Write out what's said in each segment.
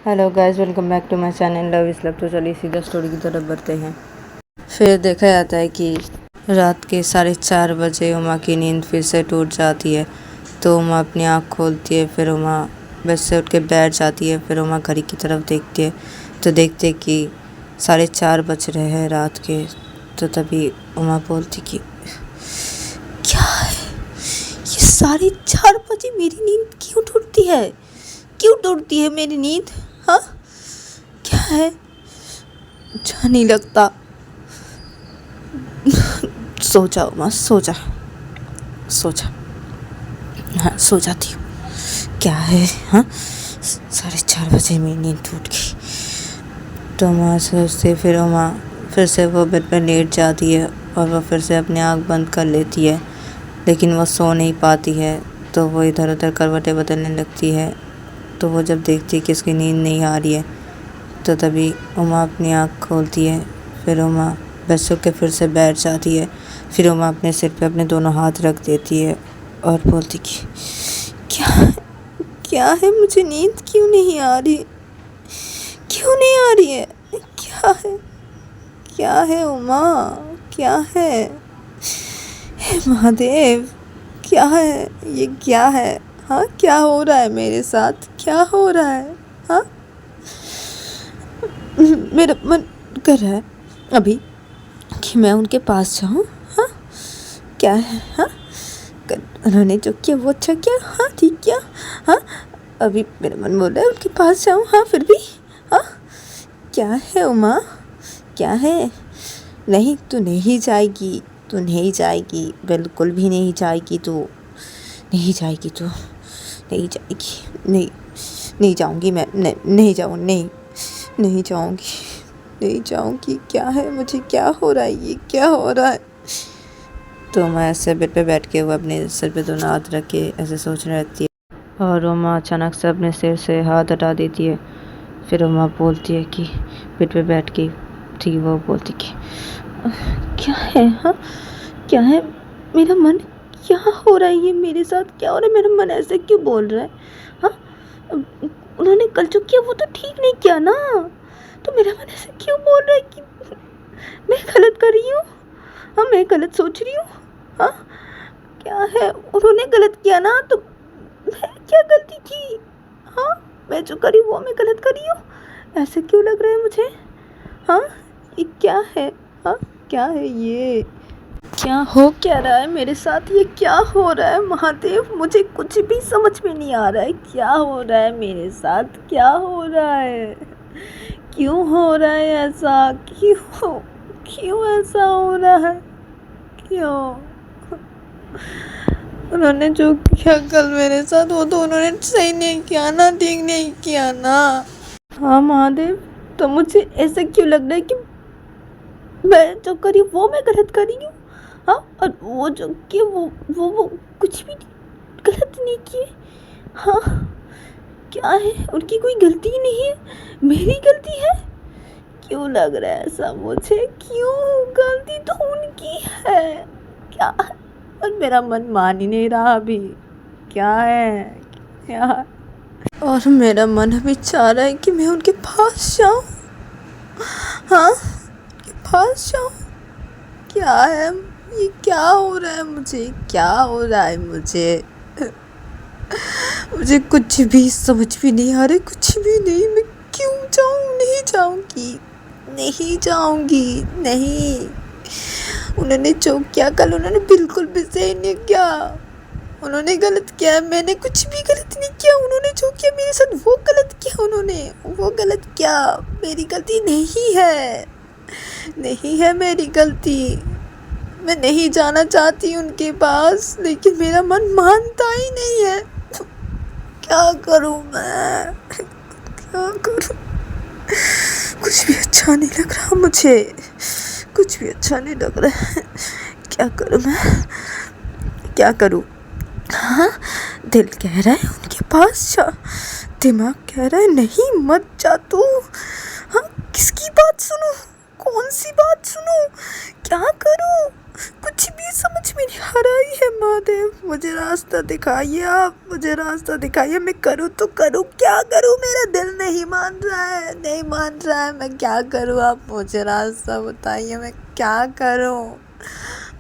Hello guys, welcome back to my channel love is love. तो चलिए सीधा story की तरफ बढ़ते हैं। फिर देखा जाता है कि रात के 4:30 बजे उमा की नींद फिर से टूट जाती है। तो उमा अपनी आँख खोलती है। फिर उमा बेड से उठ के बैठ जाती है। फिर उमा घड़ी की तरफ देखती है तो देखते है कि 4:30 बज रहे हैं रात के। तो तभी उमा बोलती कि क्या है ये 4:30 बजे मेरी नींद क्यों टूटती है? क्यों टूटती है मेरी नींद? हाँ, क्या है? अच्छा नहीं लगता। सो जाओ उमा, सो जा, सो जा। हाँ, सो जाती हूँ। क्या है? हाँ, 4:30 बजे मेरी नींद टूट गई। तो उमा सोचते फिर उमा फिर से वो बेड पर लेट जाती है और वह फिर से अपनी आँख बंद कर लेती है, लेकिन वो सो नहीं पाती है। तो वो इधर उधर करवटें बदलने लगती है। तो वो जब देखती है कि इसकी नींद नहीं आ रही है तो तभी उमा अपनी आँख खोलती है। फिर उमा बेड से उठ के फिर से बैठ जाती है। फिर उमा अपने सिर पे अपने दोनों हाथ रख देती है और बोलती कि क्या है मुझे नींद क्यों नहीं आ रही? क्यों नहीं आ रही है? क्या है उमा? क्या है? हे महादेव, क्या है ये? क्या है? हाँ, क्या हो रहा है मेरे साथ? क्या हो रहा है? हाँ, मेरा मन कर रहा है अभी कि मैं उनके पास जाऊँ। हाँ, क्या है? हाँ, उन्होंने जो किया वो अच्छा किया। हाँ, ठीक किया। हाँ, अभी मेरा मन बोल रहा है उनके पास जाऊँ। हाँ, फिर भी हाँ, क्या है उमा? क्या है? नहीं, तू नहीं जाएगी, तू नहीं जाएगी, बिल्कुल भी नहीं जाएगी। तू नहीं जाएगी, तू नहीं जाएगी। नहीं, नहीं जाऊँगी मैं। नहीं जाऊँ, नहीं जाऊँगी, नहीं जाऊँगी। क्या है? मुझे क्या हो रहा है? ये क्या हो रहा है? तो उमा ऐसे बेड पे बैठ के वो अपने सिर पे दोनों हाथ रख के ऐसे सोचने लगती है और उमा अचानक से अपने सिर से हाथ हटा देती है। फिर उमा बोलती है कि बेड पे बैठ के ठीक वो बोलती कि क्या है? हाँ, क्या है? मेरा मन क्या हो रहा है? ये मेरे साथ क्या हो रहा है? मेरा मन ऐसे क्यों बोल रहा है? हाँ, उन्होंने कल जो किया वो तो ठीक नहीं किया ना। तो मेरा मन ऐसे क्यों बोल रहा है कि मैं गलत कर रही हूँ? हाँ, मैं गलत सोच रही हूँ। हाँ, क्या है? उन्होंने गलत किया ना, तो मैं क्या गलती की? हाँ, मैं जो करी वो मैं गलत कर रही हूँ। ऐसे क्यों लग रहा है मुझे? हाँ, ये क्या है? हाँ, क्या है ये? क्या हो क्या रहा है मेरे साथ? ये क्या हो रहा है महादेव? मुझे कुछ भी समझ में नहीं आ रहा है। क्या हो रहा है मेरे साथ? क्या हो रहा है? क्यों हो रहा है ऐसा? क्यों ऐसा हो रहा है? क्यों? उन्होंने जो किया कल मेरे साथ वो तो उन्होंने सही नहीं किया ना, ठीक नहीं किया ना। हाँ महादेव, तो मुझे ऐसा क्यों लग रहा है कि मैं जो करी वो मैं गलत कर रही हूँ? हाँ, और वो जो किए वो कुछ भी गलत नहीं किए। हाँ, क्या है? उनकी कोई गलती ही नहीं है, मेरी गलती है। क्यों लग रहा है ऐसा मुझे? क्यों? गलती तो उनकी है। क्या? और मेरा मन मान ही नहीं रहा अभी। क्या है? क्या? और मेरा मन अभी चाह रहा है कि मैं उनके पास जाऊँ। हाँ, उनके पास जाऊँ। क्या है ये? क्या हो रहा है मुझे? क्या हो रहा है मुझे? मुझे कुछ भी समझ भी नहीं आ रहा, कुछ भी नहीं। मैं क्यों जाऊँ? नहीं जाऊँगी, नहीं जाऊँगी, नहीं। उन्होंने जो किया कल उन्होंने बिल्कुल भी सही नहीं किया। उन्होंने गलत किया, मैंने कुछ भी गलत नहीं किया। उन्होंने जो किया मेरे साथ वो गलत किया। उन्होंने वो गलत किया, मेरी गलती नहीं है, नहीं है मेरी गलती। मैं नहीं जाना चाहती उनके पास, लेकिन मेरा मन मानता ही नहीं है। क्या करूं मैं? क्या करूं? कुछ भी अच्छा नहीं लग रहा मुझे, कुछ भी अच्छा नहीं लग रहा है। क्या करूं मैं? क्या करूं? हाँ, दिल कह रहा है उनके पास जा, दिमाग कह रहा है नहीं मत जा तू। हाँ, किसकी बात सुनूं? कौन सी बात सुनूं? क्या करूं? कुछ भी समझ में नहीं आ रहा है महादेव, मुझे रास्ता दिखाइए आप, मुझे रास्ता दिखाइए। मैं करूँ तो करूँ क्या करूँ, मेरा दिल नहीं मान रहा है, नहीं मान रहा है। मैं क्या करूँ, आप मुझे रास्ता बताइए, मैं क्या करूँ।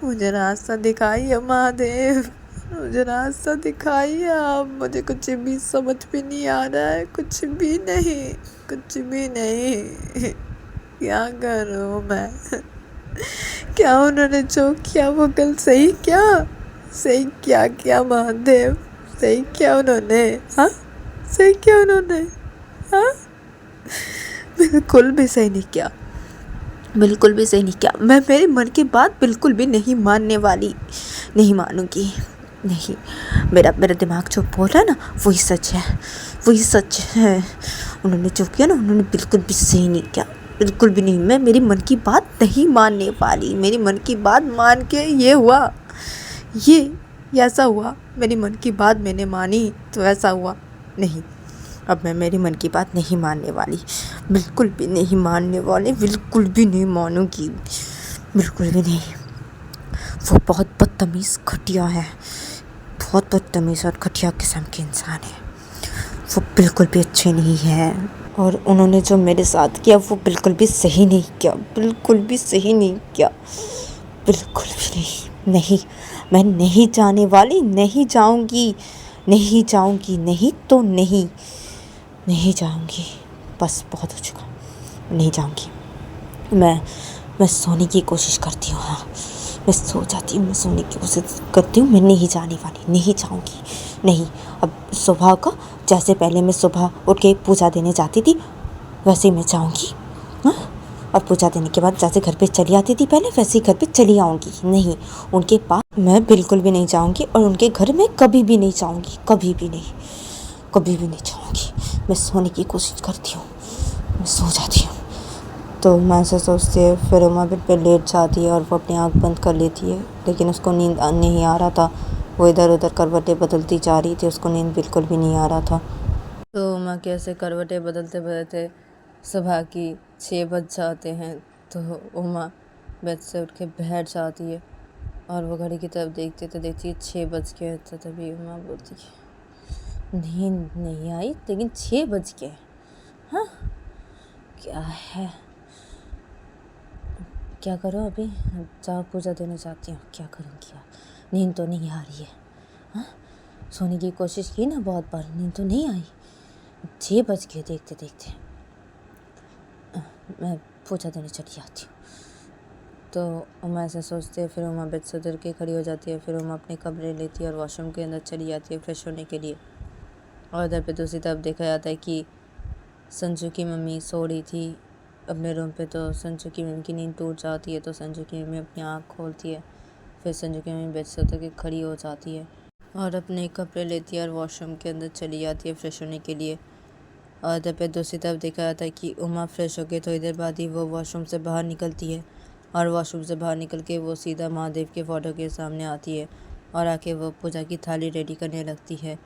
मुझे रास्ता दिखाइए महादेव, मुझे रास्ता दिखाइए आप। मुझे कुछ भी समझ में नहीं आ रहा है, कुछ भी नहीं, कुछ भी नहीं। क्या करूँ मैं। क्या उन्होंने जो किया वो कल सही क्या, सही क्या किया महादेव, सही किया उन्होंने, हाँ सही किया उन्होंने, हाँ बिल्कुल भी सही नहीं किया, बिल्कुल भी सही नहीं किया। मैं मेरे मन की बात बिल्कुल भी नहीं मानने वाली, नहीं मानूंगी, नहीं। मेरा मेरा दिमाग जो बोल रहा है ना वही सच है, वही सच है। उन्होंने जो किया ना उन्होंने बिल्कुल भी सही नहीं किया, बिल्कुल भी नहीं। मैं मेरी मन की बात नहीं मानने वाली, मेरी मन की बात मान के ये हुआ, ये ऐसा हुआ। मेरी मन की बात मैंने मानी तो ऐसा हुआ, नहीं। अब मैं मेरी मन की बात नहीं मानने वाली, बिल्कुल भी नहीं मानने वाली, बिल्कुल भी नहीं मानूंगी, बिल्कुल भी नहीं। वो बहुत बदतमीज़ घटिया है, बहुत बदतमीज़ और घटिया किस्म के इंसान है। वो बिल्कुल भी अच्छे नहीं है, और उन्होंने जो मेरे साथ किया वो बिल्कुल भी सही नहीं किया, बिल्कुल भी सही नहीं किया, बिल्कुल भी नहीं। नहीं, मैं नहीं जाने वाली, नहीं जाऊंगी, नहीं जाऊंगी, नहीं तो नहीं, नहीं जाऊंगी। बस बहुत हो चुका, नहीं जाऊंगी। मैं सोने की कोशिश करती हूँ, हाँ मैं सो जाती हूँ, मैं सोने की कोशिश करती हूँ। मैं नहीं जाने वाली, नहीं जाऊंगी, नहीं। अब सुबह का जैसे पहले मैं सुबह उठ के पूजा देने जाती थी वैसे ही मैं जाऊंगी, हाँ। और पूजा देने के बाद जैसे घर पे चली आती थी पहले वैसे ही घर पे चली आऊँगी। नहीं, उनके पास मैं बिल्कुल भी नहीं जाऊँगी, और उनके घर में कभी भी नहीं जाऊँगी, कभी भी नहीं, कभी भी नहीं जाऊँगी। मैं सोने की कोशिश करती हूँ, मैं सो जाती हूँ। तो मैं ऐसा सोचती है, फिर उमा बेड पे लेट जाती है और वो अपनी आँख बंद कर लेती है, लेकिन उसको नींद नहीं आ रहा था। वो इधर उधर करवटें बदलती जा रही थी, उसको नींद बिल्कुल भी नहीं आ रहा था। तो उमा कैसे करवटें बदलते बदलते सुबह की 6 बज जाते हैं, तो उमा बेड से उठ के बैठ जाती है और वो घड़ी की तरफ देखती तो देखती है 6 बज गए। तो तभी उमा बोलती है नींद नहीं आई लेकिन 6 बज गए, हाँ क्या है, क्या करो अभी, जाओ पूजा देने जाती हूँ, क्या करूँगी, नींद तो नहीं आ रही है, हाँ सोने की कोशिश की ना बहुत बार, नींद तो नहीं आई, 6 बज गए देखते देखते। मैं पूजा देने चली जाती हूँ। तो उमा ऐसा सोचते हैं, फिर उमा बेड से उतर के खड़ी हो जाती है, फिर उमा अपने कमरे लेती है और वॉशरूम के अंदर चली जाती है फ्रेश होने के लिए। और उधर पे दूसरी तरफ देखा जाता है कि संजू की मम्मी सो रही थी अपने रूम पे। तो संजू की मम्मी की नींद टूट जाती है, तो संजू की मम्मी अपनी आँख खोलती है, फिर संजू की मम्मी बेड से उतर के खड़ी हो जाती है और अपने कपड़े लेती है और वॉशरूम के अंदर चली जाती है फ्रेश होने के लिए। और इधर पे दूसरी तरफ देखा जाता है कि उमा फ्रेश होकर थोड़ी देर बाद ही वो वॉशरूम से बाहर निकलती है, और वॉशरूम से बाहर निकल के वो सीधा महादेव के फ़ोटो के सामने आती है और आके वो पूजा की थाली रेडी करने लगती है।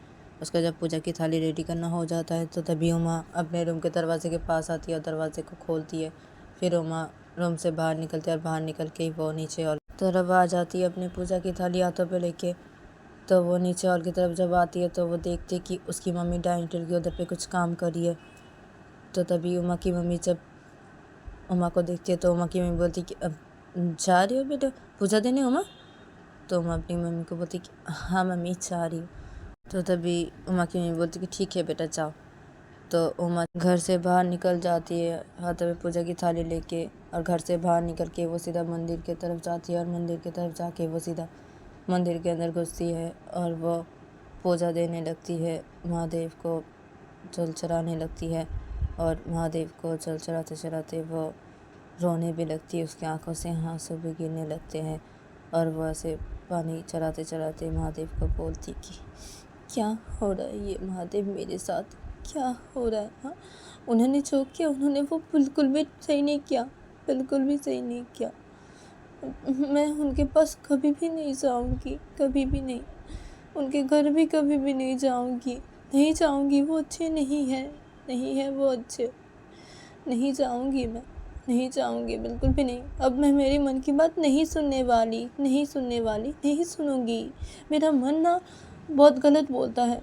उसका जब पूजा की थाली रेडी करना हो जाता है तो तभी उमा अपने रूम के दरवाजे के पास आती है और दरवाजे को खोलती है। फिर उमा रूम से बाहर निकलती है और बाहर निकल के वो नीचे और तरफ आ जाती है अपनी पूजा की थाली हाथों पे लेके। तो वो नीचे हॉल की तरफ जब आती है तो वो देखती है कि उसकी मम्मी डाइनिंग टेबल के उधर पे कुछ काम कर रही है। तो तभी उमा की मम्मी जब उमा को देखती है तो उमा की मम्मी बोलती कि अब जा रही हो बेटा पूजा देने उमा? तो उमा अपनी मम्मी को बोलती कि हाँ मम्मी जा रही हूँ। तो तभी उमा की मम्मी बोलती कि ठीक है बेटा जाओ। तो उमा घर से बाहर निकल जाती है हाथों में पूजा की थाली लेके, और घर से बाहर निकल के वो सीधा मंदिर की तरफ जाती है, और मंदिर की तरफ जाके वो सीधा मंदिर के अंदर घुसती है और वो पूजा देने लगती है, महादेव को जल चढ़ाने लगती है। और महादेव को जल चढ़ाते चढ़ाते वो रोने भी लगती है, उसकी आंखों से आंसू भी गिरने लगते हैं, और वो ऐसे पानी चढ़ाते चढ़ाते महादेव को बोलती कि क्या हो रहा है ये महादेव मेरे साथ, क्या हो रहा है, हाँ उन्होंने जो किया उन्होंने वो बिल्कुल भी सही नहीं किया, बिल्कुल भी सही नहीं किया। मैं उनके पास कभी भी नहीं जाऊंगी, कभी भी नहीं, उनके घर भी कभी भी नहीं जाऊंगी, नहीं जाऊंगी, वो अच्छे नहीं है, नहीं है वो अच्छे, नहीं जाऊंगी मैं, नहीं चाहूँगी, बिल्कुल भी नहीं। अब मैं मेरी मन की बात नहीं सुनने वाली, नहीं सुनने वाली, नहीं सुनूँगी। मेरा मन ना बहुत गलत बोलता है,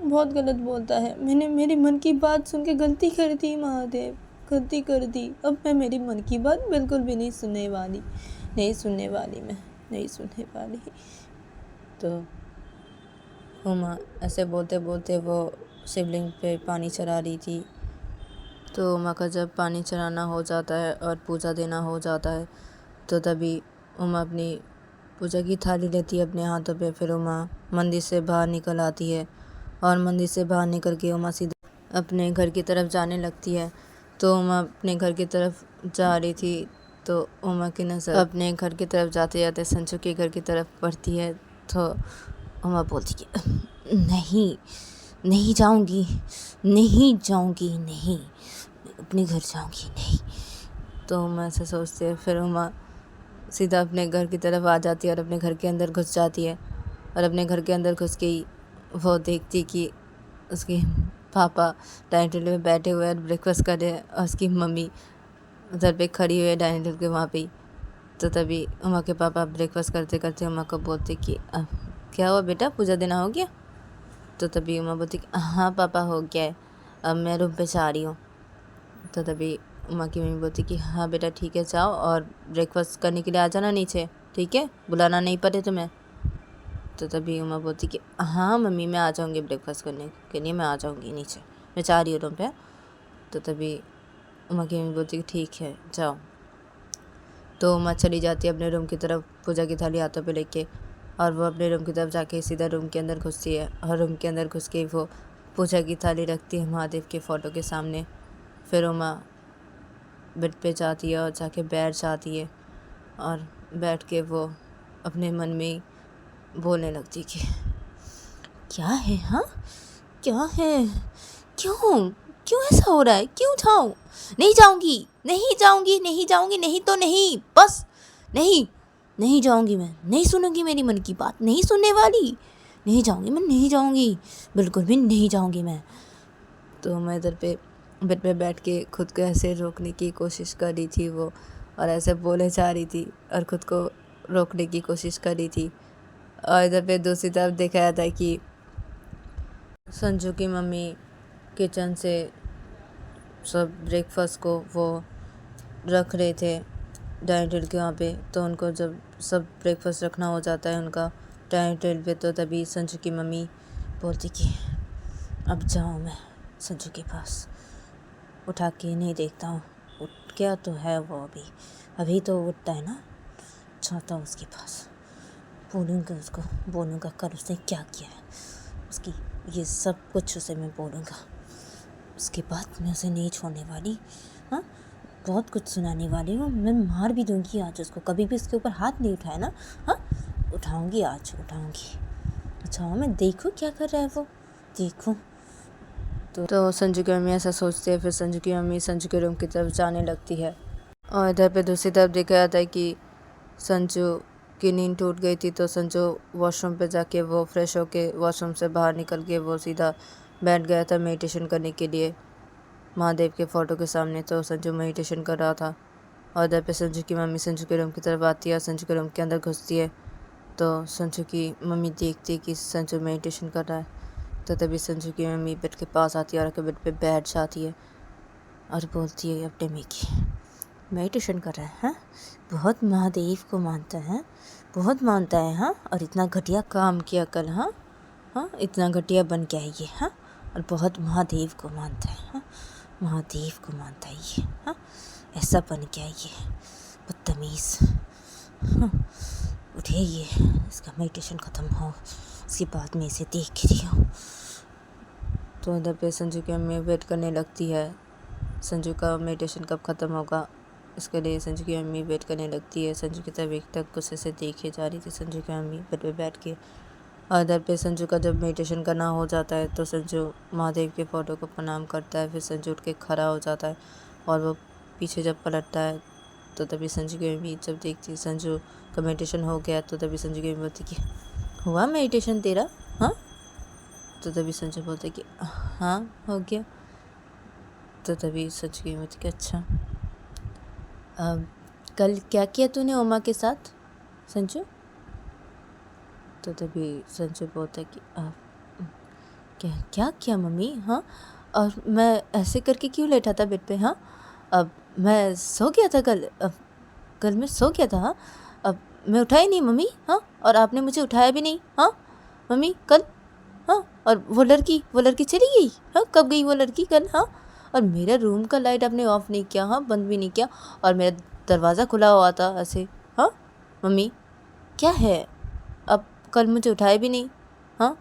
बहुत गलत बोलता है। मैंने मेरी मन की बात सुन के गलती कर दी महादेव, गलती कर दी। अब मैं मेरी मन की बात बिल्कुल भी नहीं सुनने वाली, नहीं सुनने वाली, मैं नहीं सुनने वाली। तो उमा ऐसे बोलते बोलते वो शिवलिंग पे पानी चढ़ा रही थी। तो उमा का जब पानी चढ़ाना हो जाता है और पूजा देना हो जाता है तो तभी उमा अपनी पूजा की थाली लेती है अपने हाथों पे। फिर उमा मंदिर से बाहर निकल आती है और मंदिर से बाहर निकल के उमा सीधे अपने घर की तरफ जाने लगती है। तो उमा अपने घर की तरफ जा रही थी तो उमा की नज़र अपने घर की तरफ जाते जाते संजू के घर की तरफ पड़ती है। तो उमा बोलती कि नहीं, नहीं जाऊंगी, नहीं जाऊंगी, नहीं, अपने घर जाऊंगी नहीं। तो उमा ऐसे सोचते हैं। फिर उमा सीधा अपने घर की तरफ आ जाती है और अपने घर के अंदर घुस जाती है। और अपने घर के अंदर घुस के ही वो देखती कि उसके पापा डाइनिंग टेबल पे बैठे हुए हैं और ब्रेकफास्ट कर रहे हैं और उसकी मम्मी उधर पे खड़ी हुई है डाइनिंग टेबल के वहाँ पे ही। तो तभी उमा के पापा ब्रेकफास्ट करते करते उमा को बोलते कि क्या हुआ बेटा, पूजा देना हो गया? तो तभी उमा बोलती कि हाँ पापा हो गया है, अब मैं रूम पे जा रही हूँ। तो तभी उमा की मम्मी बोलती कि हाँ बेटा ठीक है, जाओ और ब्रेकफास्ट करने के लिए आ जाना नीचे, ठीक है, बुलाना नहीं पड़े तुम्हें। तो तभी उमा बोलती कि हाँ मम्मी मैं आ जाऊँगी ब्रेकफास्ट करने के लिए, मैं आ जाऊँगी नीचे, मैं जा रही हूँ रूम पे। तो तभी उमा की मम्मी बोलती कि ठीक है जाओ। तो उमा चली जाती है अपने रूम की तरफ पूजा की थाली हाथों पे लेके और वो अपने रूम की तरफ जाके सीधा रूम के अंदर घुसती है। और रूम के अंदर घुस के वो पूजा की थाली रखती है महादेव के फ़ोटो के सामने। फिर उमा बेड पे जाती है और जाके बैठ जाती है और बैठ के वो अपने मन में बोलने लगती कि क्या है, हाँ क्या है, क्यों क्यों ऐसा हो रहा है, क्यों जाऊँ, नहीं जाऊँगी, नहीं जाऊँगी, नहीं जाऊँगी, नहीं तो नहीं, बस नहीं, नहीं जाऊँगी, मैं नहीं सुनूँगी, मेरी मन की बात नहीं सुनने वाली, नहीं जाऊँगी, मैं नहीं जाऊँगी, बिल्कुल भी नहीं जाऊँगी मैं। तो मैं इधर पे बेड पे बैठ के खुद को ऐसे रोकने की कोशिश कर रही थी वो, और ऐसे बोले जा रही थी और ख़ुद को रोकने की कोशिश कर रही थी। और इधर पे दूसरी तरफ देखा जाता है कि संजू की मम्मी किचन से सब ब्रेकफास्ट को वो रख रहे थे डाइनिंग टेबल के वहाँ पे। तो उनको जब सब ब्रेकफास्ट रखना हो जाता है उनका डाइनिंग टेबल पे, तो तभी संजू की मम्मी बोलती कि अब जाऊँ मैं संजू के पास, उठा के नहीं देखता हूँ, उठ गया तो है वो, अभी तो उठता है ना, जाता हूँ उसके पास, बोलूँगा उसको, बोलूँगा कल उसने क्या किया है, उसकी ये सब कुछ उसे मैं बोलूँगा, उसके बाद मैं उसे नहीं छोड़ने वाली। हाँ, बहुत कुछ सुनाने वाली हूँ, मैं मार भी दूँगी आज उसको, कभी भी उसके ऊपर हाथ नहीं उठाया ना, हाँ उठाऊँगी, आज उठाऊँगी। अच्छा मैं देखूँ क्या कर रहा है वो, देखूँ। तो संजू की मम्मी ऐसा सोचती है। फिर संजू की मम्मी संजू के रूम की तरफ जाने लगती है और इधर पे दूसरी तरफ देखा जाता है कि संजू की नींद टूट गई थी। तो संजू वॉशरूम पे जाके वो फ्रेश होके वॉशरूम से बाहर निकल के वो सीधा बैठ गया था मेडिटेशन करने के लिए महादेव के फ़ोटो के सामने। तो संजू मेडिटेशन कर रहा था और इधर पे संजू की मम्मी संजू के रूम की तरफ आती है और संजू के रूम के अंदर घुसती है। तो संजू की मम्मी देखती है कि संजू मेडिटेशन कर रहा है। तो तभी संजू की मम्मी बेड के पास आती है और आके बेड पे बैठ जाती है और बोलती है अपने में कि मेडिटेशन कर रहा है, हाँ बहुत महादेव को मानता है, बहुत मानता है, हाँ और इतना घटिया काम किया कल, हाँ हाँ इतना घटिया बन गया है ये, हाँ और बहुत महादेव को मानता है, हाँ महादेव को मानता है ये, हाँ ऐसा बन गया ये बदतमीज़, हाँ उठे ये, इसका मेडिटेशन ख़त्म हो, उसके बाद में इसे देख रही हूँ। तो इधर पे संजू की मम्मी वेट करने लगती है, संजू का मेडिटेशन कब ख़त्म होगा इसके लिए संजू की मम्मी वेट करने लगती है। संजू की तरफ एक तक गुस्से से देखे जा रही थी संजू की मम्मी बेड पे बैठ के। और इधर पे संजू का जब मेडिटेशन करना हो जाता है तो संजू महादेव के फ़ोटो को प्रणाम करता है। फिर संजू उठ के खड़ा हो जाता है और वो पीछे जब पलटता है तो तभी संजू की मम्मी जब देखती है संजू का मेडिटेशन हो गया तो तभी संजू की मम्मी बोलती कि हुआ मेडिटेशन तेरा, हाँ तो तभी संजू बोलते कि हाँ हो गया। तो तभी संजू की मम्मी बोलती कि अच्छा कल क्या किया तूने उमा के साथ संजू? तो तभी संजू बोलता है कि क्या क्या किया मम्मी? हाँ, और मैं ऐसे करके क्यों लेटा था बेड पे? हाँ, अब मैं सो गया था कल मैं सो गया था। हाँ, अब मैं उठा ही नहीं मम्मी। हाँ, और आपने मुझे उठाया भी नहीं। हाँ मम्मी कल। हाँ, और वो लड़की चली गई। हाँ, कब गई वो लड़की कल? हाँ, और मेरा रूम का लाइट आपने ऑफ नहीं किया। हाँ, बंद भी नहीं किया, और मेरा दरवाज़ा खुला हुआ था ऐसे। हाँ मम्मी क्या है? अब कल मुझे उठाया भी नहीं। हाँ,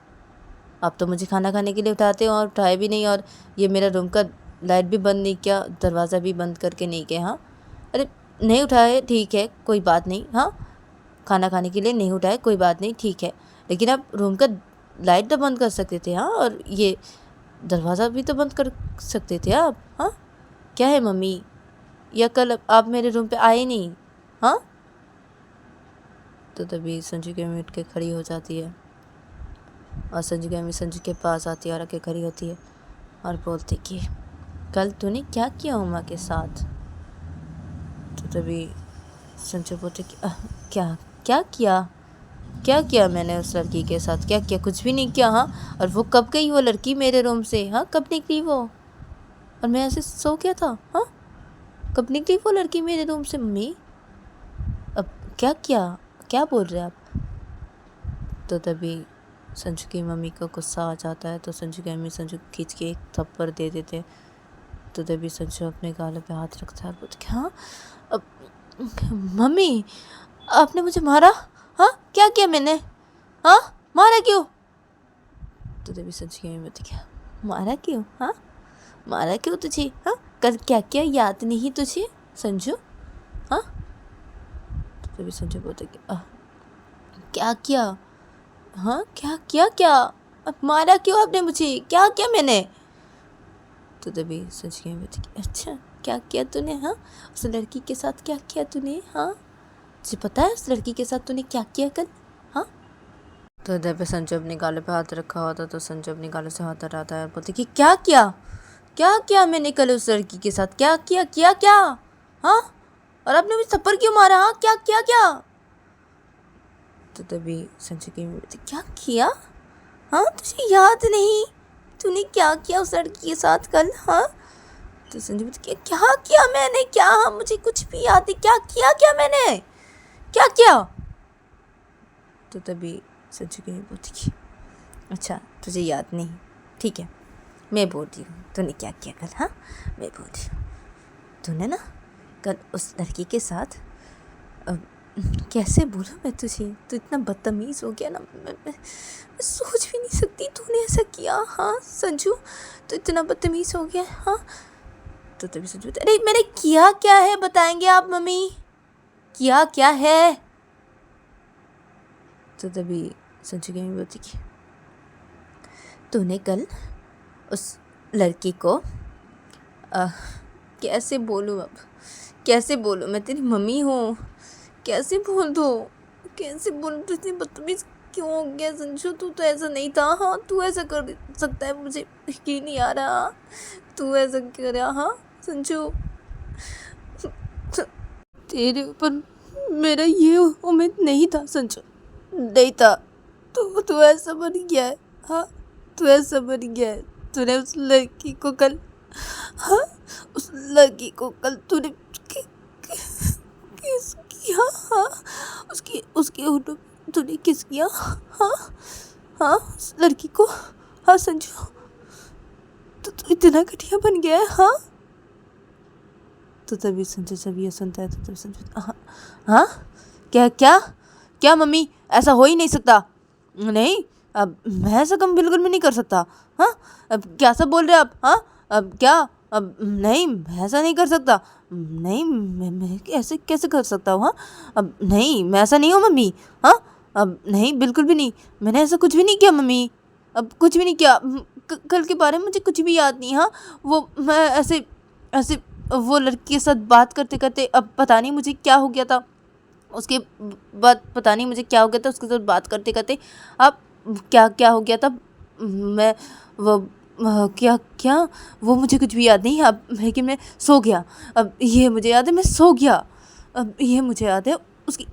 आप तो मुझे खाना खाने के लिए उठाते हो और उठाए भी नहीं, और ये मेरा रूम का लाइट भी बंद नहीं किया, दरवाज़ा भी बंद करके नहीं किया। हाँ, अरे नहीं उठाए ठीक है, कोई बात नहीं। हाँ, खाना खाने के लिए नहीं उठाए कोई बात नहीं, ठीक है, लेकिन आप रूम का लाइट तो बंद कर सकते थे। हाँ, और ये दरवाज़ा भी तो बंद कर सकते थे आप। हाँ, क्या है मम्मी? या कल आप मेरे रूम पे आए नहीं? हाँ, तो तभी संजू की मम्मी उठ के खड़ी हो जाती है, और संजू की मम्मी संजू के पास आती है और आके खड़ी होती है और बोलती कि कल तूने क्या किया उमा के साथ? तो तभी संजू बोलते कि क्या क्या किया? क्या किया मैंने उस लड़की के साथ? क्या किया? कुछ भी नहीं किया। हाँ, और वो कब गई वो लड़की मेरे रूम से? हाँ, कब निकली वो? और मैं ऐसे सो गया था। हाँ, कब निकली वो लड़की मेरे रूम से मम्मी? अब क्या किया? क्या बोल रहे आप? तो तभी संजू की मम्मी को गुस्सा आ जाता है, तो संजू की मम्मी संजू को खींच के एक थप्पड़ दे देते। तो तभी संजू अपने गालों पे हाथ रखता है और बोलते हाँ, अब मम्मी आपने मुझे मारा? हाँ, क्या किया मैंने? हाँ, मारा क्यों? तो तभी संजू की मम्मी बोलती क्या मारा क्यों? हाँ, मारा क्यों तुझे? हाँ, कल क्या क्या याद नहीं तुझे संजू? हाँ, तो तभी संजू बोलते क्या किया? हाँ, क्या किया? क्या अब मारा क्यों आपने मुझे? क्या किया मैंने? तो तभी संजू की मम्मी बोलती अच्छा क्या किया तूने? हाँ, उस लड़की के साथ क्या किया तूने? हाँ, तुझे पता है उस लड़की के साथ तूने क्या किया कल? हाँ, तो इधर पे संजू अपने गालों पे हाथ रखा होता, तो संजू अपने गालों से हाथ हटाता है और बोलते कि क्या किया? क्या किया मैंने कल उस लड़की के साथ? क्या किया? क्या क्या? हाँ, और आपने मुझे थप्पड़ क्यों मारा? हाँ, क्या क्या क्या? तो तभी संजू की मम्मी बोलती क्या किया? हाँ, तुझे याद नहीं? तूने क्या किया उस लड़की के साथ कल? हाँ, तो संजू बोलती क्या किया मैंने? क्या? हाँ, मुझे कुछ भी याद नहीं। क्या किया? क्या मैंने क्या किया? तो तभी संजू की मम्मी बोलती अच्छा तुझे याद नहीं, ठीक है, मैं बोल रही हूँ तूने क्या किया कल। हाँ, मैं बोल रही हूँ, तूने ना कल उस लड़की के साथ कैसे बोलूँ मैं तुझे, तू इतना बदतमीज़ हो गया ना, मैं सोच भी नहीं सकती तूने ऐसा किया। हाँ संजू, तो इतना बदतमीज़ हो गया। हाँ, तो तभी संजू अरे मैंने किया क्या है बताएंगे आप मम्मी? किया क्या है? तो तभी संजू की मम्मी बोलती कि तूने कल उस लड़की को कैसे बोलूँ अब, कैसे बोलूँ? मैं तेरी मम्मी हूँ, कैसे बोल दूँ? कैसे बोलूँ? तू इतनी बदतमीज़ क्यों हो गया संजू? तू तो ऐसा नहीं था। हाँ, तू ऐसा कर सकता है? मुझे यकीन नहीं आ रहा तू ऐसा कर रहा। हाँ संजू, तेरे ऊपर मेरा ये उम्मीद नहीं था संजू, नहीं था। तू ऐसा बन गया है। हाँ, तू ऐसा बन गया है। तूने उस लड़की को कल, हाँ, उस लड़की को कल तूने किस किया? हाँ, उसकी उसके होठों पे तूने किस किया? हाँ, हाँ, उस लड़की को। हाँ संजू, तू इतना घटिया बन गया है। हाँ, तो तभी संजू जब ये सुनता है तो तभी संजू हाँ, हाँ, क्या क्या क्या मम्मी, ऐसा हो ही नहीं सकता। नहीं, अब मैं ऐसा कम बिल्कुल भी नहीं कर सकता। हाँ, अब क्या सब बोल रहे हैं आप? हाँ, अब क्या? अब नहीं, मैं ऐसा नहीं कर सकता। नहीं, मैं ऐसे कैसे कर सकता हूँ? हाँ, अब नहीं, मैं ऐसा नहीं हूँ मम्मी। हाँ, अब नहीं, बिल्कुल भी नहीं, मैंने ऐसा कुछ भी नहीं किया मम्मी। अब कुछ भी नहीं किया। कल के बारे में मुझे कुछ भी याद नहीं। हाँ, वो मैं ऐसे ऐसे वो लड़की के साथ बात करते करते अब पता नहीं मुझे क्या हो गया था। उसके बाद पता नहीं मुझे क्या हो गया था उसके साथ बात करते करते। अब क्या क्या हो गया था, मैं वो क्या क्या? वो मुझे कुछ भी याद नहीं अब, लेकिन मैं सो गया। अब ये मुझे याद है मैं सो गया। अब ये मुझे याद है उसकी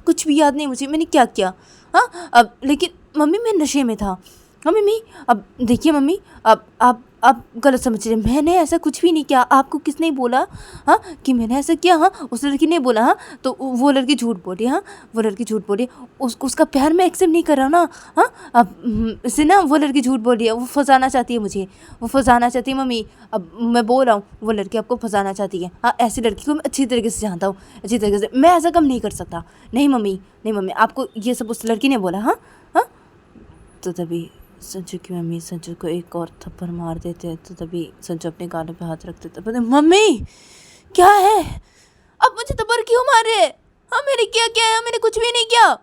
कुछ भी याद नहीं मुझे मैंने क्या किया। हाँ अब लेकिन मम्मी मैं नशे में था। हाँ मम्मी अब देखिए मम्मी अब आप गलत समझ रहे हैं। मैंने ऐसा कुछ भी नहीं किया। आपको किसने बोला हाँ कि मैंने ऐसा किया? हाँ उस लड़की ने बोला। हाँ तो वो लड़की झूठ बोली। हाँ वो लड़की झूठ बोली। उसका प्यार मैं एक्सेप्ट नहीं कर रहा ना। हाँ अब इससे ना वो लड़की झूठ बोल रही है। वो फंसाना चाहती है मुझे। वो फंसाना चाहती है मम्मी। अब मैं बोल रहा हूँ वो लड़की आपको फंसाना चाहती है। हाँ ऐसी लड़की को मैं अच्छी तरीके से जानता हूँ। अच्छी तरीके से मैं ऐसा काम नहीं कर सकता। नहीं मम्मी नहीं मम्मी आपको ये सब उस लड़की ने बोला। हाँ हाँ तो तभी संजू की मम्मी संजू को एक और थप्पड़ मार देते हैं। तो तभी संजू अपने गालों पे हाथ रखते थे। मम्मी क्या है? अब मुझे थप्पड़ क्यों मार रहे हैं? हाँ मैंने क्या है? मैंने कुछ भी नहीं किया।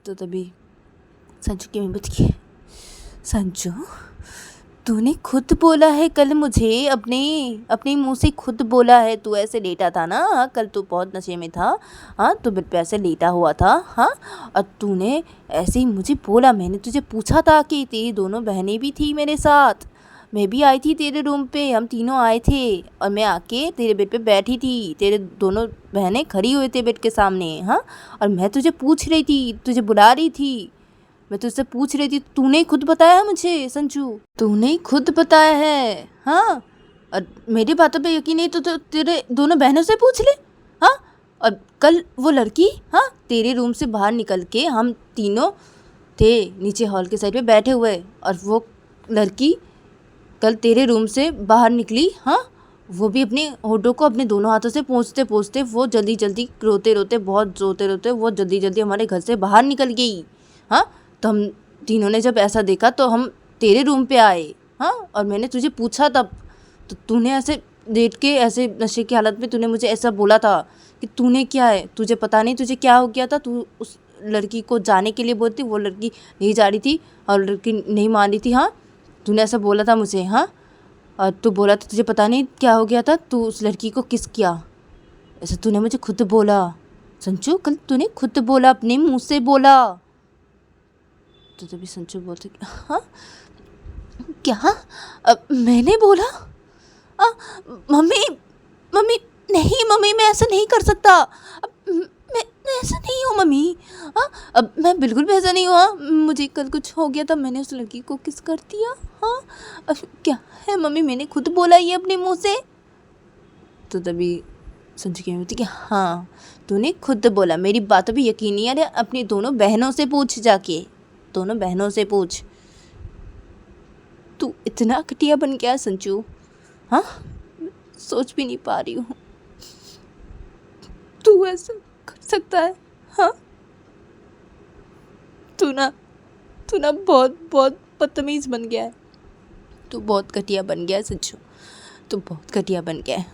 तो तभी संजू की मम्मी पूछती है संजू तूने खुद बोला है कल मुझे अपने मुंह से खुद बोला है। तू ऐसे लेटा था ना। हाँ कल तू बहुत नशे में था। हाँ तू बेड पे ऐसे लेटा हुआ था। हाँ और तूने ऐसे ही मुझे बोला। मैंने तुझे पूछा था कि तेरी दोनों बहनें भी थी मेरे साथ। मैं भी आई थी तेरे रूम पे। हम तीनों आए थे और मैं आके तेरे बेड पे बैठी थी। तेरे दोनों बहनें खड़ी हुए थे बेड के सामने। हाँ और मैं तुझे पूछ रही थी तुझे बुला रही थी। मैं तुझसे पूछ रही थी तूने ही खुद बताया है मुझे संजू। तूने ही खुद बताया है। हाँ और मेरी बातों पे यकीन नहीं तो तेरे दोनों बहनों से पूछ ले। हाँ और कल वो लड़की हाँ तेरे रूम से बाहर निकल के हम तीनों थे नीचे हॉल के साइड पे बैठे हुए और वो लड़की कल तेरे रूम से बाहर निकली। हाँ वो भी अपने होठों को अपने दोनों हाथों से पोंछते पोंछते वो जल्दी जल्दी रोते रोते बहुत रोते रोते वो जल्दी जल्दी हमारे घर से बाहर निकल गई। हाँ तो हम तीनों ने जब ऐसा देखा तो हम तेरे रूम पे आए। हाँ और मैंने तुझे पूछा तब तो तूने ऐसे लेट के ऐसे नशे की हालत में तूने मुझे ऐसा बोला था कि तूने क्या है तुझे पता नहीं तुझे क्या हो गया था। तू उस लड़की को जाने के लिए बोलती वो लड़की नहीं जा रही थी और लड़की नहीं मान रही थी। हाँ तूने ऐसा बोला था मुझे। हाँ और तू बोला था तुझे पता नहीं क्या हो गया था। तू उस लड़की को किस किया ऐसा तूने मुझे खुद बोला। संजू कल तूने खुद बोला अपने मुंह से बोला। तो तभी संजू बोलते हाँ क्या? अब मैंने बोला? मम्मी मम्मी नहीं मम्मी मैं ऐसा नहीं कर सकता। अब मैं ऐसा नहीं हूँ मम्मी। हाँ अब मैं बिल्कुल भी ऐसा नहीं हुआ। मुझे कल कुछ हो गया था मैंने उस लड़की को किस कर दिया। हाँ अब क्या है मम्मी मैंने खुद बोला ये अपने मुंह से। तो तभी संजू की होती कि हाँ तूने खुद बोला। मेरी बातों पे यकीन नहीं आ रहा। अपनी दोनों बहनों से पूछ जाके दोनों बहनों से पूछ। तू इतना घटिया बन गया संजू। हाँ सोच भी नहीं पा रही हूँ तू ऐसा कर सकता है। हाँ तू ना बहुत बहुत बदतमीज बन गया है। तू बहुत घटिया बन गया है संजू। तू बहुत घटिया बन गया है।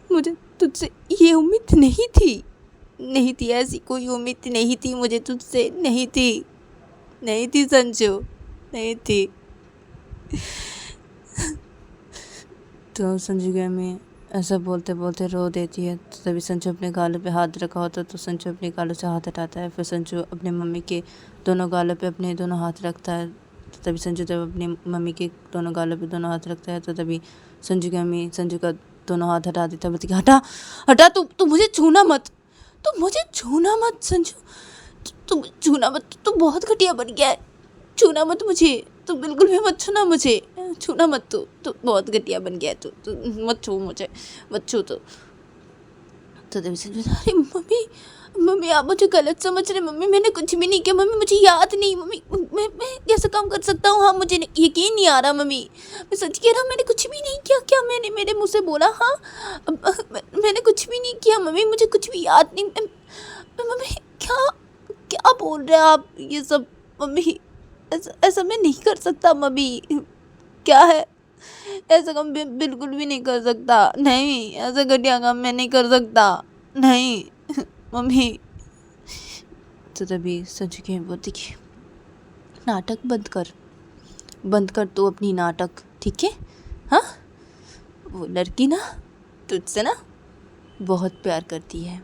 मुझे तुझसे ये उम्मीद नहीं थी ऐसी कोई उम्मीद नहीं थी मुझे तुझसे। नहीं थी संजू नहीं थी। तो संजू की मम्मी ऐसा बोलते बोलते रो देती है। तो तभी संजू अपने गालों पे हाथ रखा होता है तो संजू अपने गालों से हाथ हटाता है। फिर संजू अपने मम्मी के दोनों गालों पे अपने दोनों हाथ रखता है। तो तभी संजू जब अपनी मम्मी के दोनों गालों पे दोनों हाथ रखता है तो तभी संजू की मम्मी संजू का दोनों हाथ हटा देता है। बोलती हटा हटा तू मुझे छूना मत। तू मुझे छूना मत संजू। तू छूना मत। तू बहुत घटिया बन गया है। छूना मत मुझे। तू बिल्कुल भी मत छूना मुझे। छूना मत तू बहुत घटिया बन गया है। तू मत छू मुझे मत छू तो तभी से अरे मम्मी आप मुझे गलत समझ रहे। मम्मी मैंने कुछ भी नहीं किया। मम्मी मुझे याद नहीं। मम्मी मैं कैसे काम कर सकता हूँ? हाँ मुझे यकीन नहीं आ रहा मम्मी। मैं सच कह रहा हूँ मैंने कुछ भी नहीं किया। क्या मैंने मेरे मुँह से बोला? हाँ मैंने कुछ भी नहीं किया मम्मी। मुझे कुछ भी याद नहीं। मम्मी क्या क्या बोल रहे हैं आप ये सब? मम्मी ऐसा मैं नहीं कर सकता मम्मी। क्या है ऐसा काम बिल्कुल भी नहीं कर सकता। नहीं ऐसा घटिया काम मैं नहीं कर सकता। नहीं मम्मी। तो तभी संजू की बोलती कि नाटक बंद कर तू अपनी नाटक ठीक है। हाँ वो लड़की ना तुझसे ना बहुत प्यार करती है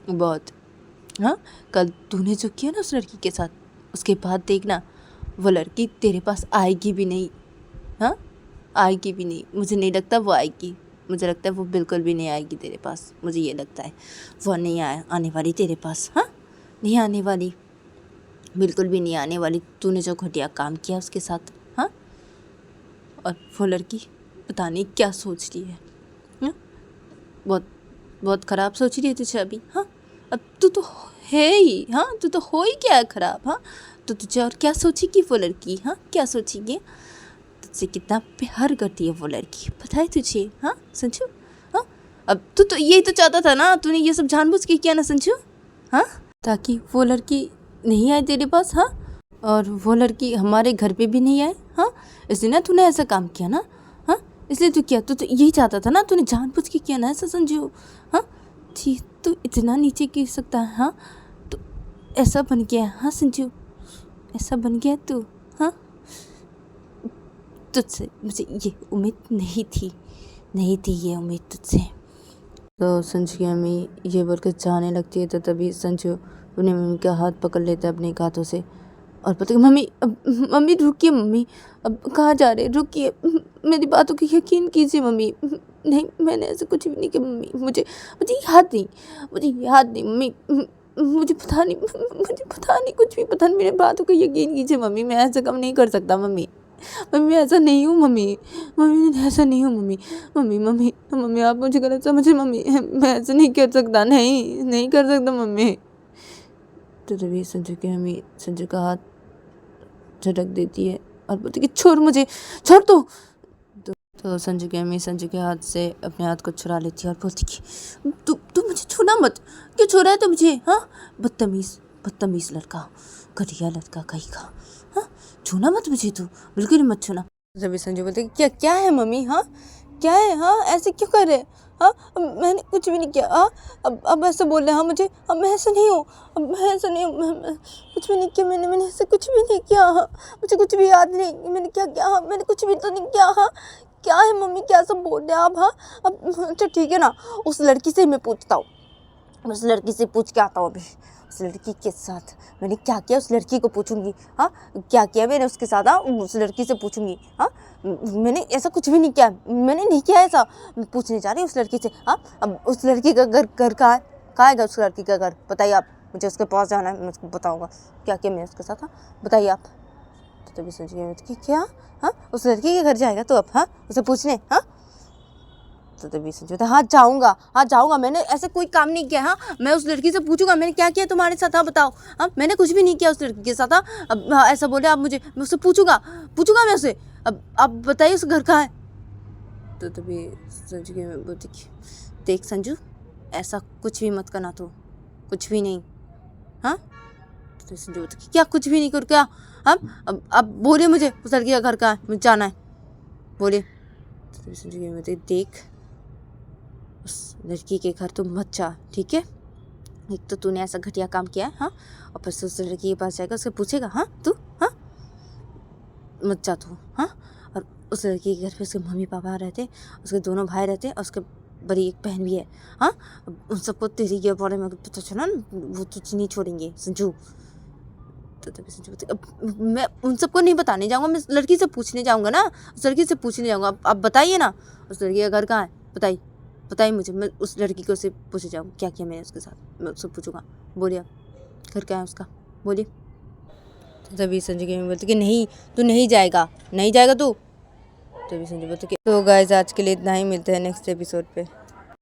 बहुत। हाँ कल तूने जो किया ना उस लड़की के साथ उसके बाद देखना वो लड़की तेरे पास आएगी भी नहीं। हाँ, आएगी भी नहीं, मुझे नहीं लगता वो आएगी। मुझे लगता है वो बिल्कुल भी नहीं आएगी तेरे पास, मुझे ये लगता है वो नहीं आने वाली तेरे पास। हाँ, नहीं आने वाली, बिल्कुल भी नहीं आने वाली। तूने जो घटिया काम किया उसके साथ, हाँ, और वो लड़की पता नहीं क्या सोच रही है। हाँ? बहुत बहुत ख़राब सोच रही है तुझे अभी। हाँ, अब तू तो है ही, हाँ, तू तो हो ही क्या है ख़राब। हाँ, तो तुझे और क्या सोचेगी वो लड़की। हाँ, क्या सोचेगी, तुझसे कितना प्यार करती है वो लड़की, पता है तुझे। हाँ संजू, हाँ, अब तू तो यही तो चाहता था ना, तूने ये सब जानबूझ के किया ना संजू। हाँ, ताकि वो लड़की नहीं आए तेरे पास। हाँ, और वो लड़की हमारे घर पे भी नहीं आए। हाँ, इसलिए ना तूने ऐसा काम किया ना। हाँ, इसलिए तू किया, तू तो यही चाहता था ना, तूने जानबूझ के किया ना ऐसा संजू। हाँ, ठीक, तू इतना नीचे गिर सकता है। हाँ, तो ऐसा बन गया है। हाँ संजू, ऐसा बन गया तू। हाँ, तुझसे मुझे ये उम्मीद नहीं थी ये उम्मीद तुझसे। तो संजू की मम्मी ये बोलकर जाने लगती है, तो तभी संजू अपनी मम्मी का हाथ पकड़ लेता है अपने हाथों से और बोलता है मम्मी, मम्मी रुकिए, मम्मी अब कहाँ जा रहे, रुकिए, मेरी बातों की यकीन कीजिए मम्मी। नहीं, मैंने ऐसा कुछ भी नहीं किया मम्मी, मुझे याद नहीं मम्मी, मुझे पता नहीं, कुछ भी पता नहीं, मेरी बातों का यकीन कीजिए मम्मी, मैं ऐसा काम नहीं कर सकता मम्मी। मम्मी ऐसा नहीं हूँ मम्मी, ऐसा नहीं हूँ मम्मी आप मुझे गलत समझे मम्मी, मैं ऐसा नहीं कर सकता, नहीं कर सकता मम्मी। तो तभी संजू की मम्मी संजू का हाथ झटक देती है और बोलती कि छोड़ मुझे, छोड़ दो। तो संजू की मम्मी संजू के हाथ से अपने हाथ को छुड़ा लेती है और बोलती कि तू मुझे छूना मत, क्यों छोड़ा है तो मुझे। हाँ, बदतमीज लड़का, घटिया लड़का कहीं का। हाँ, छूना मत मुझे, तू बिल्कुल मत छूना। तभी संजू बोलते कि क्या है मम्मी। हाँ, क्या है, हाँ ऐसे क्यों कर रहे। हाँ, मैंने कुछ भी नहीं किया। हाँ, अब ऐसा बोल रहे हैं। हाँ, मुझे, अब मैं ऐसा नहीं हूँ, अब मैं ऐसा नहीं हूँ, मैं कुछ भी नहीं किया, मैंने ऐसा कुछ भी नहीं किया। हाँ, मुझे कुछ भी याद नहीं मैंने क्या किया। हाँ, मैंने कुछ भी तो नहीं किया। हाँ, क्या है मम्मी, क्या सब बोल रहे हैं आप। हाँ, अब अच्छा ठीक है ना, उस लड़की से मैं पूछता हूँ, उस लड़की से पूछ के आता हूँ अभी, उस लड़की के साथ मैंने क्या किया उस लड़की को पूछूंगी। हाँ, क्या किया मैंने उसके साथ। हाँ, उस लड़की से पूछूंगी। हाँ, मैंने ऐसा कुछ भी नहीं किया, मैंने नहीं किया ऐसा, पूछने जा रही हूँ उस लड़की से। हाँ, अब उस लड़की का घर कहाँ है उस लड़की का घर, बताइए आप, मुझे उसके पास जाना है, मैं उसको बताऊँगा क्या किया मैंने उसके साथ। हाँ, बताइए आप। तो तभी सोचिए कि क्या, हाँ, उस लड़की के घर जाएगा तो अब। हाँ, उसे पूछने। हाँ, तो तभी संजू, हाँ जाऊँगा, मैंने ऐसा कोई काम नहीं किया। हाँ, मैं उस लड़की से पूछूंगा मैंने क्या किया तुम्हारे साथ। हाँ, बताओ। हाँ, मैंने कुछ भी नहीं किया उस लड़की के साथ। हाँ, अब हाँ, ऐसा बोले आप मुझे, मैं उससे पूछूंगा मैं उससे। अब आप बताइए उस घर कहाँ है। तो तभी संजू की बोलती देख संजू, ऐसा कुछ भी मत करना, तो कुछ भी नहीं। हाँ, तो संजू बोलती क्या कुछ भी नहीं कर क्या। अब बोलिए मुझे उस लड़की का घर कहाँ है, मुझे जाना है, बोलिए। तो संजू की बोलती देख, उस लड़की के घर तो मत जा, ठीक है। एक तो तूने ऐसा घटिया काम किया है। हाँ, और फिर उस लड़की के पास जाएगा, उससे पूछेगा। हाँ, तू, हाँ, मत जा तू। हाँ, और उस लड़की के घर पे उसके मम्मी पापा रहते, उसके दोनों भाई रहते, और उसके बड़ी एक बहन भी है। हाँ, उन सबको तेरी के बारे में पता चला ना, वो तुझे नहीं छोड़ेंगे संजू। तो तभी संजू बोलती अब मैं उन सबको नहीं बताने जाऊँगा, मैं लड़की से पूछने जाऊँगा ना, उस लड़की से पूछने जाऊँगा। अब बताइए ना उस लड़की का घर कहाँ है, बताइए मुझे, मैं उस लड़की को उससे पूछे जाऊँ क्या किया मैंने उसके साथ, मैं उससे पूछूंगा। बोलिए आप, घर क्या है उसका, बोलिए। तो तभी संजय की बोलते कि नहीं, तू नहीं जाएगा तू। तभी संजय बोलते कि तो गाइस आज के लिए इतना ही, मिलते हैं नेक्स्ट एपिसोड पे।